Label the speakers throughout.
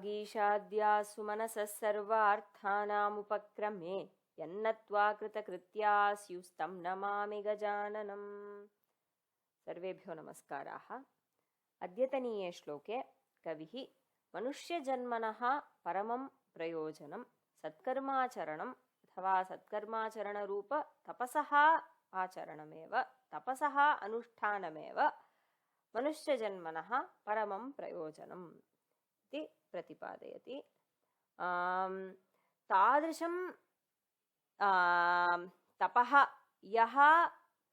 Speaker 1: वागीशाद्यासु मनसः सर्वार्थानामुपक्रमे यन्नत्वा कृतकृत्या स्युस्तं नमामि गजाननम्। सर्वेभ्यो नमस्काराः। अद्यतनीये श्लोके कविः मनुष्यजन्मनः परमं प्रयोजनं सत्कर्माचरणम् अथवा सत्कर्माचरणरूप तपसः आचरणमेव, तपसः अनुष्ठानमेव मनुष्यजन्मनः परमं प्रयोजनम् इति प्रतिपादयति। तादृशं तपः यः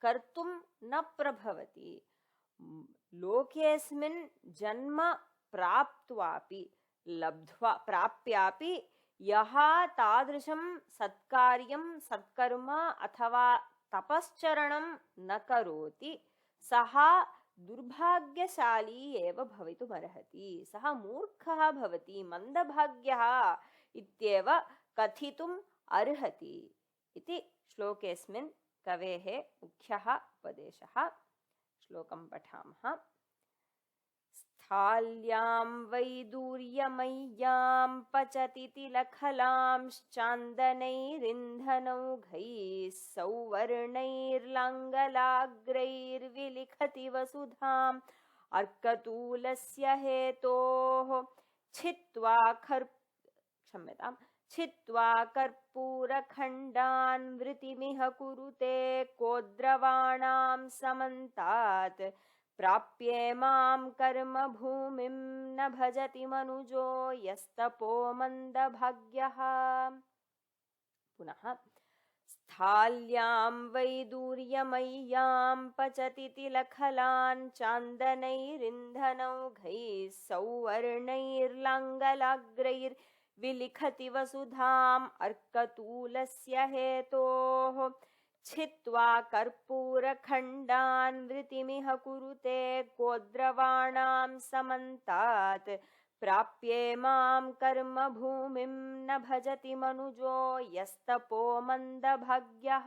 Speaker 1: कर्तुं न प्रभवति, लोकेऽस्मिन् जन्म प्राप्त्वापि लब्ध्वा प्राप्यापि यः तादृशं सत्कार्यं सत्कर्म अथवा तपश्चरणं न करोति सः दुर्भाग्यशाली एव भवितुमर्हति, सः मूर्खः भवति, मन्दभाग्यः इत्येव कथितुम् अर्हति इति श्लोकेऽस्मिन् कवेः मुख्यः उपदेशः। श्लोकं पठामः। स्थाल्यां वैदूर्यमय्यां पचति तिलखलांश्चान्दनैरिन्धनौघैः सौवर्णैर्लाङ्गलाग्रैर्विलिखति वसुधाम् अर्कतूलस्य हेतोः छित्त्वा कर्पूरखण्डान् वृतिमिह कुरुते कोद्रवाणां समन्तात् प्राप्येमां कर्मभूमिं न भजति मनुजो यस्तपो मन्दभाग्यः। पुनः स्थाल्यां वैदूर्यमय्यां पचति तिलखलान् चान्दनैरिन्धनौघैः सौवर्णैर्लाङ्गलाग्रैर्विलिखति वसुधाम् अर्कतूलस्य हेतोः छित्त्वा कर्पूरखण्डान् वृतिमिह कुरुते कोद्रवाणां समन्तात् प्राप्येमां कर्मभूमिं न भजति मनुजो यस्तपो मन्दभाग्यः।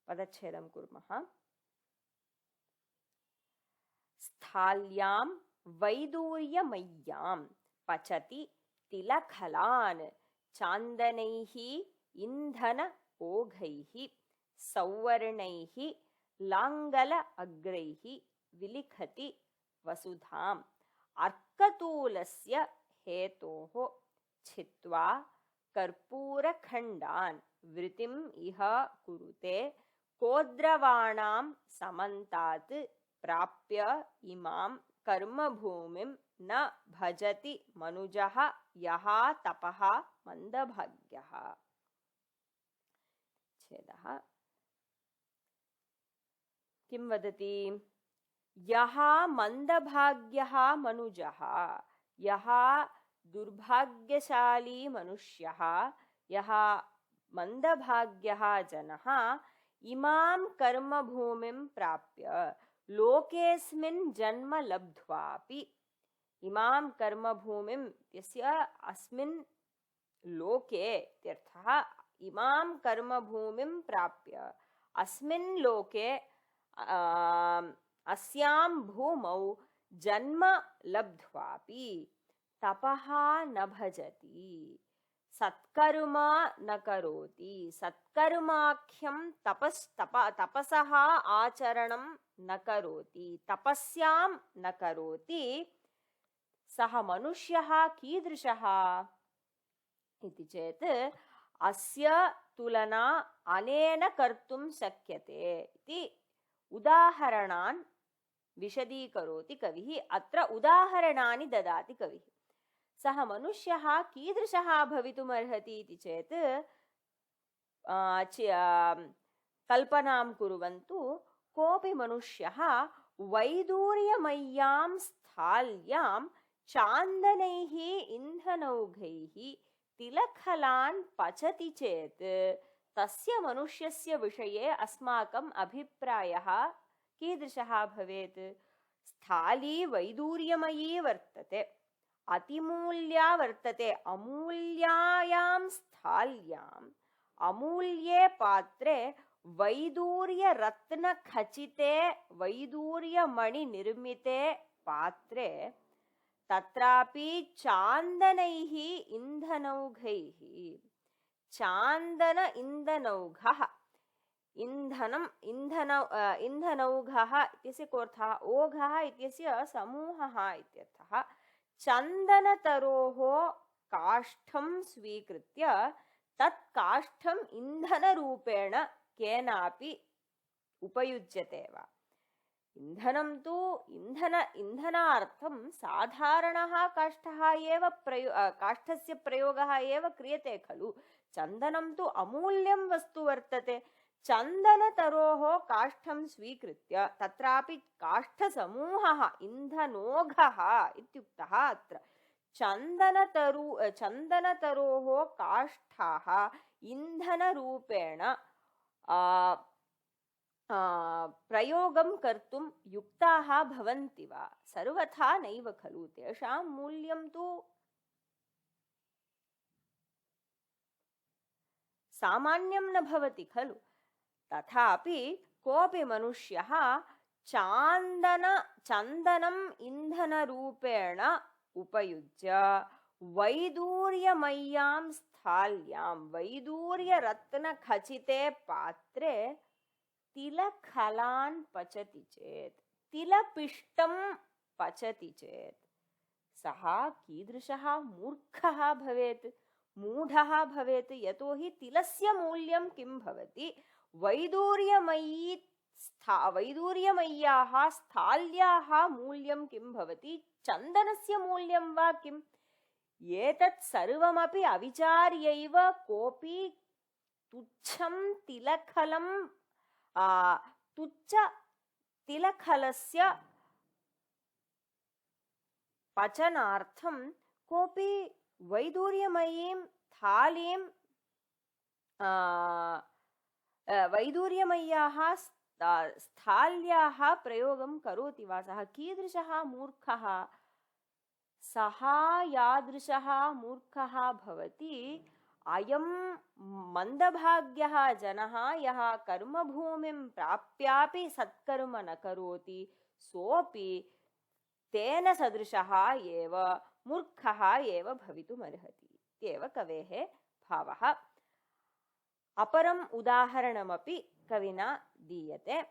Speaker 1: पदच्छेदं कुर्मः। स्थाल्यां वैदूर्यमय्यां पचति तिलखलान् चान्दनैः इन्धन ओघैः सौवर्णैः लाङ्गल अग्रैः विलिखति वसुधाम् अर्कतूलस्य हेतोः छित्त्वा कर्पूरखण्डान् वृतिम् इह कुरुते कोद्रवाणां समन्तात् प्राप्य इमां कर्मभूमिं न भजति मनुजः यः तपः मन्दभाग्यः। किं वदति? यः मन्दभाग्यः मनुजः, यः दुर्भाग्यशाली मनुष्यः, यः मन्दभाग्यः जनः इमां कर्मभूमिं प्राप्य लोकेऽस्मिन् जन्म लब्ध्वापि, इमां कर्मभूमिं यस्य अस्मिन् लोके इत्यर्थः, इमां कर्मभूमिं प्राप्य अस्मिन् लोके अस्यां भूमौ जन्म लब्ध्वापि तपः न भजति, सत्कर्म न करोति, सत्कर्माख्यं तपसः आचरणं न करोति, तपस्यां न करोति, सः मनुष्यः कीदृशः इति चेत् अस्य तुलना अनेन कर्तुं शक्यते इति उदाहरणान् विशदीकरोति कविः। अत्र उदाहरणानि ददाति कविः। सः मनुष्यः कीदृशः भवितुमर्हति इति चेत् कल्पनां कुर्वन्तु। कोऽपि मनुष्यः वैदूर्यमय्यां स्थाल्यां चान्दनैः इन्धनौघैः तिलखलान् पचति चेत् तस्य मनुष्यस्य विषये अस्माकम् अभिप्रायः कीदृशः भवेत्? स्थाली वैदूर्यमयी वर्तते, अतिमूल्या वर्तते, अमूल्यायां स्थाल्याम् अमूल्ये पात्रे वैदूर्यरत्नखचिते वैदूर्यमणिनिर्मिते पात्रे तत्रापि चान्दनैः इन्धनौघैः चान्दन इन्धनौघः इन्धनौघः इत्यस्य कोऽर्थः ओघः इत्यस्य समूहः इत्यर्थः चन्दनतरोः काष्ठं स्वीकृत्य तत् काष्ठम् इन्धनरूपेण केनापि उपयुज्यते वा इन्धनं तु इन्धनार्थं साधारणः काष्ठः एव काष्ठस्य प्रयोगः एव क्रियते खलु चन्दनं तु अमूल्यं वस्तु वर्तते चन्दनतरोः काष्ठं स्वीकृत्य तत्रापि काष्ठसमूहः इन्धनोघः इत्युक्तः अत्र चन्दनतरोः काष्ठाः इन्धनरूपेण प्रयोगं कर्तुं युक्ताः भवन्ति वा सर्वथा नैव खलु तेषां मूल्यं तु सामान्यं न भवति खलु तथापि कोऽपि मनुष्यः चन्दनम् इन्धनरूपेण उपयुज्य वैदूर्यमय्यां स्थाल्यां वैदूर्यरत्नखचिते पात्रे तिलखलान् पचति चेत् तिलपिष्टं पचति चेत् सः कीदृशः मूर्खः भवेत् मूढः भवेत् यतोहि तिलस्य मूल्यं किं भवति वैदूर्यमय्याः स्थाल्याः मूल्यं किं भवति चन्दनस्य मूल्यं वा किम् एतत् सर्वमपि अविचार्यैव कोऽपि तुच्छं तिलखलं तुच्छ तिलखलस्य पचनार्थं कोऽपि वैदूर्यमयीं थालीं वैदूर्यमय्याः स्थाल्याः प्रयोगं करोति वा सः कीदृशः मूर्खः सः यादृशः मूर्खः भवति अयं मन्दभाग्यः जनः यः कर्मभूमिं प्राप्यापि सत्कर्म न करोति सोऽपि तेन सदृशः एव मूर्खः एव भवितुमर्हति इत्येव कवेः भावः अपरम् उदाहरणमपि कविना दीयते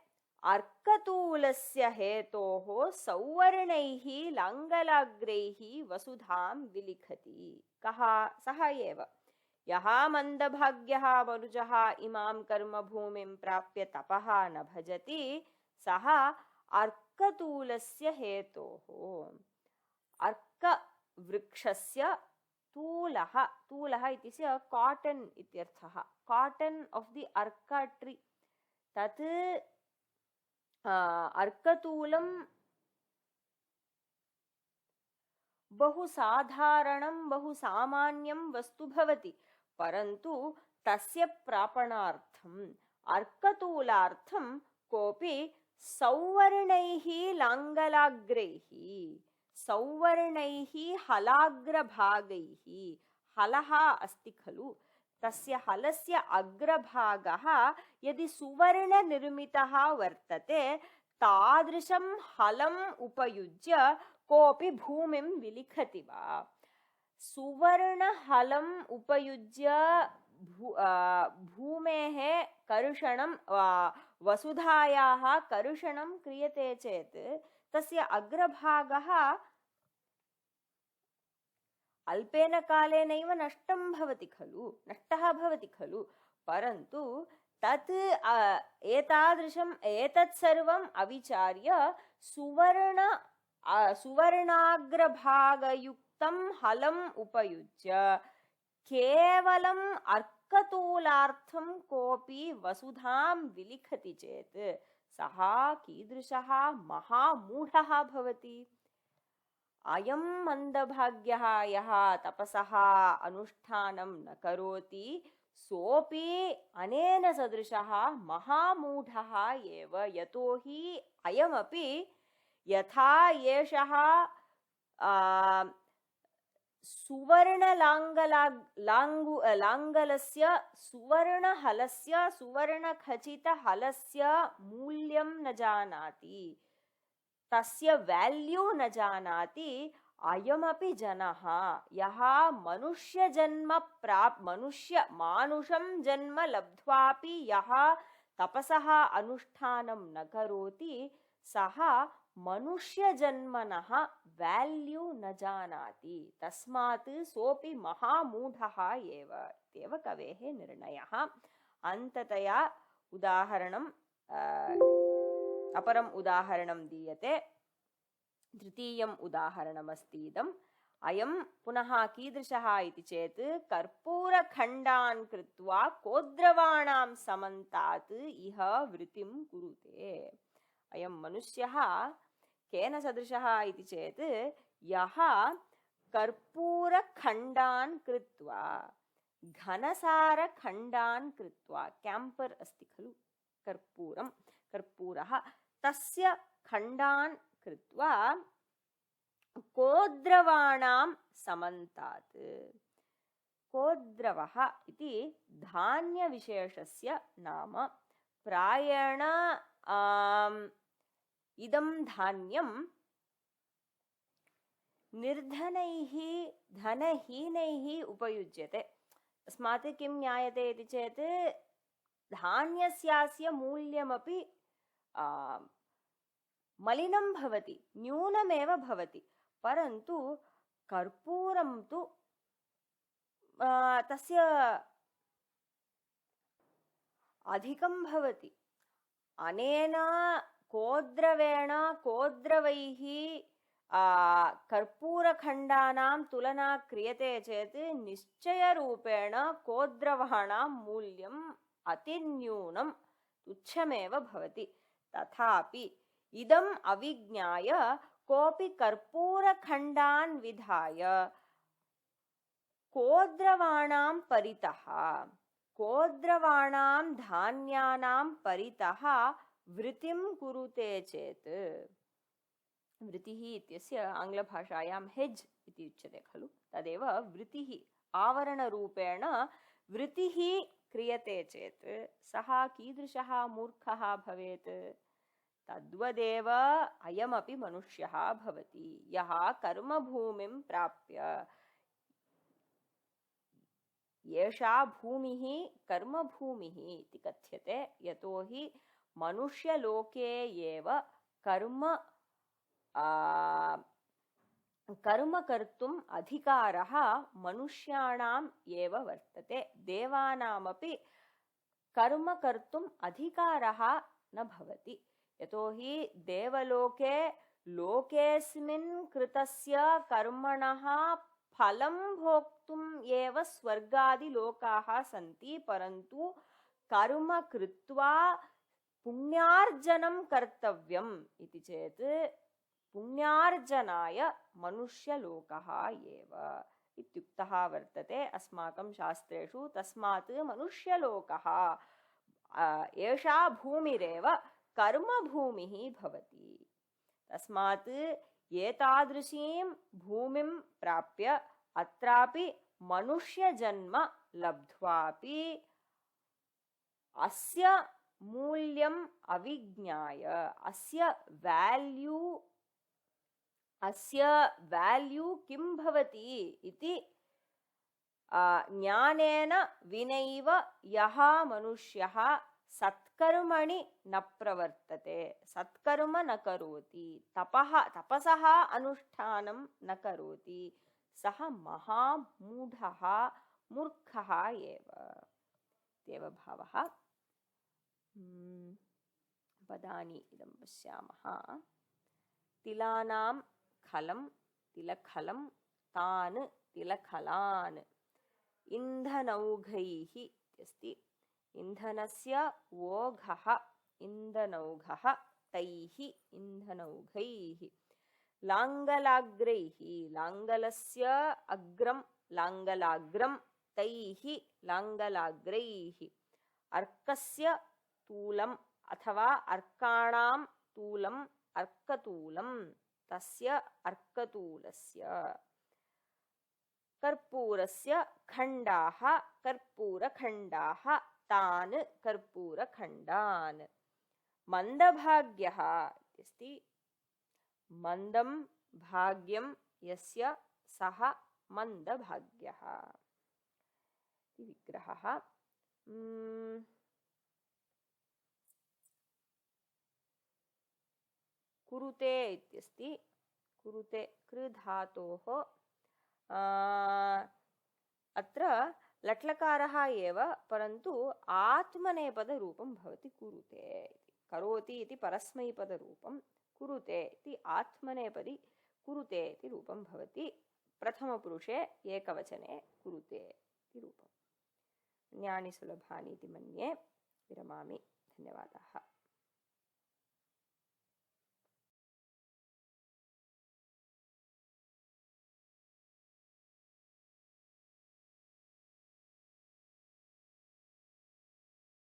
Speaker 1: अर्कतूलस्य हेतोः सौवर्णैः लाङ्गलाग्रैः वसुधां विलिखति कः सः एव यः मन्दभाग्यः मनुजः इमां कर्मभूमिं प्राप्य तपः न भजति सः अर्कतूलस्य हेतोः अर्कवृक्षस्य तूलः इत्यस्य काटन् इत्यर्थः cotton of the Arka tree तत् अर्कतूलं बहु साधारणं बहु सामान्यं वस्तु भवति परन्तु तस्य प्रापणार्थम् अर्कतूलार्थं कोऽपि सौवर्णैः लाङ्गलाग्रैः सौवर्णैः हलाग्रभागैः हलः अस्ति खलु तस्य हलस्य अग्रभागः यदि सुवर्णनिर्मितः वर्तते तादृशं हलम् उपयुज्य कोऽपि भूमिं विलिखति वा सुवर्णहलम् उपयुज्य भूमेः कर्षणं वसुधायाः कर्षणं क्रियते चेत् तस्य अग्रभागः अल्पेन कालेनैव नष्टः भवति खलु परन्तु तत् एतत् सर्वम् अविचार्य सुवर्णाग्रभागयुक्तं हलम् उपयुज्य केवलम् अर्कतूलार्थं कोऽपि वसुधां विलिखति चेत् सः कीदृशः महामूढः भवति अयं मन्दभाग्यः यः तपसः अनुष्ठानं न करोति सोऽपि अनेन सदृशः महामूढः एव यतोहि अयमपि यथा एषः सुवर्णलाङ्गलस्य सुवर्णहलस्य सुवर्णखचितहलस्य मूल्यं न जानाति तस्य वैल्यू न जानाति अयमपि जनः यः मानुषं जन्म लब्ध्वापि यः तपसः अनुष्ठानं न करोति सः मनुष्यजन्मनः वैल्यू न जानाति तस्मात् सोऽपि महामूढः एव इत्येव कवेः निर्णयः। अन्ततया उदाहरणं अपरम् उदाहरणं दीयते। तृतीयम् उदाहरणमस्ति इदम्। अयं पुनः कीदृशः इति चेत् कर्पूरखण्डान् कृत्वा कोद्रवाणां समन्तात् इह वृत्तिं कुरुते। अयं मनुष्यः केन सदृशः इति चेत् यः कर्पूरखण्डान् कृत्वा घनसारखण्डान् कृत्वा कैम्पर् अस्ति खलु कर्पूरः तस्य खण्डान् कृत्वा कोद्रवाणां समन्तात्। कोद्रवः इति धान्यविशेषस्य नाम। प्रायेण इदं धान्यं निर्धनैः धनहीनैः उपयुज्यते। तस्मात् किं ज्ञायते इति चेत् धान्यस्यास्य मूल्यमपि मलिनं भवति, न्यूनमेव भवति, परन्तु कर्पूरं तु तस्य अधिकं भवति। अनेन कोद्रवैः कर्पूरखण्डानां तुलना क्रियते चेत् निश्चयरूपेण कोद्रवाणां मूल्यम् अतिन्यूनं तुच्छमेव भवति। तथापि इदम् अविज्ञाय कोऽपि कर्पूरखण्डान् विधाय कोद्रवाणां धान्यानां परितः वृत्तिं कुरुते चेत्, वृत्तिः इत्यस्य आङ्ग्लभाषायां हेज् इति उच्यते खलु, तदेव वृत्तिः आवरणरूपेण वृत्तिः क्रियते चेत् सः कीदृशः मूर्खः भवेत्? तद्वदेव अयमपि मनुष्यः भवति यः कर्मभूमिं प्राप्य, एषा भूमिः कर्मभूमिः इति कथ्यते, यतोहि मनुष्यलोके एव कर्म कर्तुम् अधिकारः मनुष्याणाम् एव वर्तते। देवानामपि कर्म कर्तुम् अधिकारः न भवति, यतोहि देवलोके लोकेऽस्मिन् कृतस्य कर्मणः फलं भोक्तुम् एव स्वर्गादिलोकाः सन्ति, परन्तु कर्म कृत्वा पुण्यार्जनं कर्तव्यम् इति चेत् पुण्यार्जनाय मनुष्यलोकः एव इत्युक्तः वर्तते अस्माकं शास्त्रेषु। तस्मात् मनुष्यलोकः एषा भूमिरेव कर्मभूमिः भवति। तस्मात् एतादृशीं भूमिं प्राप्य अत्रापि मनुष्यजन्म लब्ध्वापि अस्य मूल्यम् अविज्ञाय अस्य वैल्यू किं भवति इति ज्ञानेन विनैव यः मनुष्यः सत्कर्मणि न प्रवर्तते, सत्कर्म न करोति, तपसः अनुष्ठानं न करोति, सः महामूढः मूर्खः एव इत्येव भावः। पदानि इदं पश्यामः। तिलानां खलं तिलखलं तान् तिलखलान् इन्धनौघैः इत्यस्ति। इन्धनस्य ओघः इन्धनौघः तैः इन्धनौघैः। लाङ्गलाग्रैः लाङ्गलस्य अग्रं लाङ्गलाग्रं तैः लाङ्गलाग्रैः। अर्कस्य तूलम् अथवा अर्काणां तूलम् अर्कतूलं तस्य अर्कतूलस्य। कर्पूरस्य खण्डाः कर्पूरखण्डाः तान् कर्पूरखण्डान्। मन्दभाग्यः अस्ति। मन्दं भाग्यं यस्य सः मन्दभाग्यः इति विग्रहः। कुरुते इत्यस्ति। कुरुते कृधातोः अत्र लट्लकारः एव, परन्तु आत्मनेपदरूपं भवति कुरुते इति। करोति इति परस्मैपदरूपं, कुरुते इति आत्मनेपदी कुरुते इति रूपं भवति। प्रथमपुरुषे एकवचने कुरुते इति रूपम्। अन्यानि सुलभानि इति मन्ये। विरमामि। धन्यवादाः।